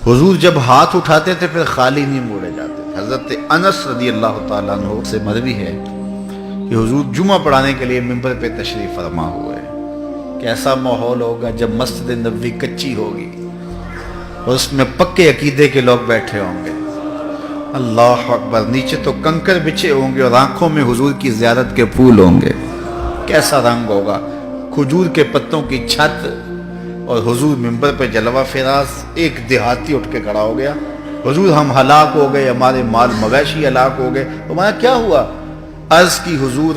حضور جب ہاتھ اٹھاتے تھے پھر خالی نہیں موڑے جاتے تھے۔ حضرت انس رضی اللہ تعالیٰ عنہ سے مروی ہے کہ حضور جمعہ پڑھانے کے لیے ممبر پہ تشریف فرما ہوئے۔ کیسا ماحول ہوگا جب مسجد نبوی کچی ہوگی اور اس میں پکے عقیدے کے لوگ بیٹھے ہوں گے، اللہ اکبر، نیچے تو کنکر بچھے ہوں گے اور آنکھوں میں حضور کی زیارت کے پھول ہوں گے۔ کیسا رنگ ہوگا، کھجور کے پتوں کی چھت اور حضور ممبر پہ جلوہ فراز۔ ایک دیہاتی اٹھ کے کھڑا ہو گیا، حضور ہم ہلاک ہو گئے، ہمارے مال مویشی ہلاک ہو گئے۔ ہمارا کیا ہوا؟ عرض کی حضور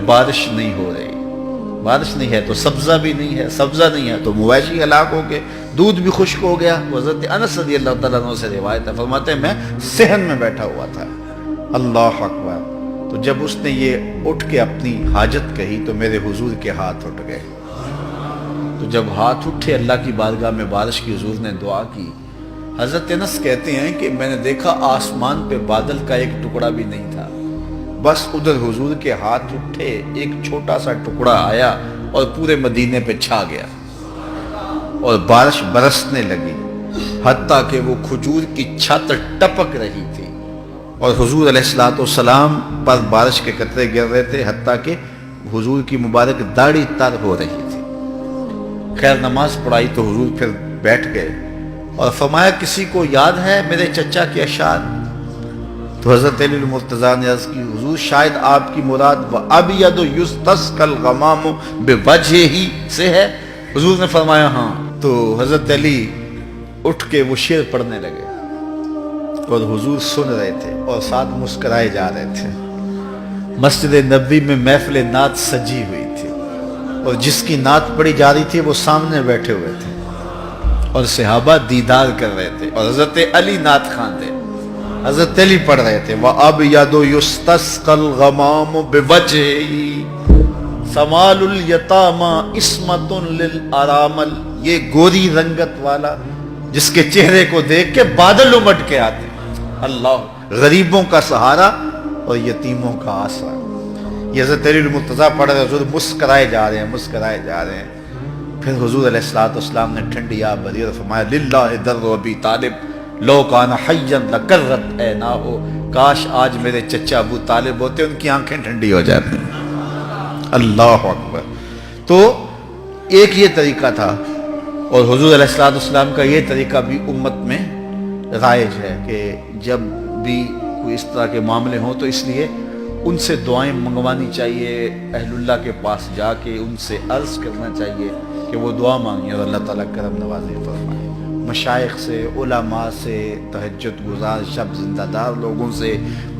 بارش نہیں ہو رہی، بارش نہیں ہے تو سبزہ بھی نہیں ہے، سبزہ نہیں ہے تو مویشی ہلاک ہو گئے، دودھ بھی خشک ہو گیا۔ حضرت انس رضی اللہ تعالیٰ عنہ سے روایت ہے، فرماتے ہیں میں صحن میں بیٹھا ہوا تھا۔ اللہ اکبر، تو جب اس نے یہ اٹھ کے اپنی حاجت کہی تو میرے حضور کے ہاتھ اٹھ گئے۔ تو جب ہاتھ اٹھے اللہ کی بارگاہ میں بارش کی، حضور نے دعا کی۔ حضرت انس کہتے ہیں کہ میں نے دیکھا آسمان پہ بادل کا ایک ٹکڑا بھی نہیں تھا، بس ادھر حضور کے ہاتھ اٹھے، ایک چھوٹا سا ٹکڑا آیا اور پورے مدینے پہ چھا گیا اور بارش برسنے لگی، حتیٰ کہ وہ کھجور کی چھت ٹپک رہی تھی اور حضور علیہ السلام پر بارش کے قطرے گر رہے تھے، حتیٰ کہ حضور کی مبارک داڑھی تر ہو رہی تھی۔ خیر نماز پڑھائی تو حضور پھر بیٹھ گئے اور فرمایا کسی کو یاد ہے میرے چچا کے اشعار؟ تو حضرت علی المرتضیٰ نے عرض کی حضور شاید آپ کی مراد وَأَبْيَضُ يُسْتَسْقَى الْغَمَامُ بِوَجْهِهِ سے ہے۔ حضور نے فرمایا ہاں۔ تو حضرت علی اٹھ کے وہ شعر پڑھنے لگے اور حضور سن رہے تھے اور ساتھ مسکرائے جا رہے تھے۔ مسجد نبوی میں محفل نعت سجی ہوئی تھی اور جس کی نعت پڑھی جا رہی تھی وہ سامنے بیٹھے ہوئے تھے اور صحابہ دیدار کر رہے تھے اور حضرت علی نعت خواں تھے، حضرت علی پڑھ رہے تھے وَأَبْيَضُ يُسْتَسْقَى الْغَمَامُ بِوَجْهِهِ سَمَالُ الْيَتَامَى عِصْمَةٌ لِلْأَرَامَلِ، یہ گوری رنگت والا جس کے چہرے کو دیکھ کے بادل امٹ کے آتے، اللہ، غریبوں کا سہارا اور یتیموں کا آسرا۔ یہ حضرت علی المرتضیٰ پڑھ رہے، حضور مسکرائے جا رہے ہیں، مسکرائے جا رہے ہیں۔ پھر حضور علیہ السلام نے ٹھنڈی آب بھری اور فرمایا للہ در ابی طالب لو کان حیا لکرت عیناہ، کاش آج میرے چچا ابو طالب ہوتے، ان کی آنکھیں ٹھنڈی ہو جاتی۔ اللہ اکبر۔ تو ایک یہ طریقہ تھا اور حضور علیہ السلام کا یہ طریقہ بھی امت میں رائج ہے کہ جب بھی کوئی اس طرح کے معاملے ہوں تو اس لیے ان سے دعائیں منگوانی چاہیے، اہل اللہ کے پاس جا کے ان سے عرض کرنا چاہیے کہ وہ دعا مانگیں اور اللہ تعالیٰ کرم نوازی فرمائے۔ مشائخ سے، علماء سے، تہجد گزار شب زندہ دار لوگوں سے،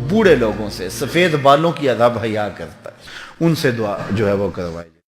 بوڑھے لوگوں سے، سفید بالوں کی عذاب حیا کرتا ہے، ان سے دعا جو ہے وہ کروائے۔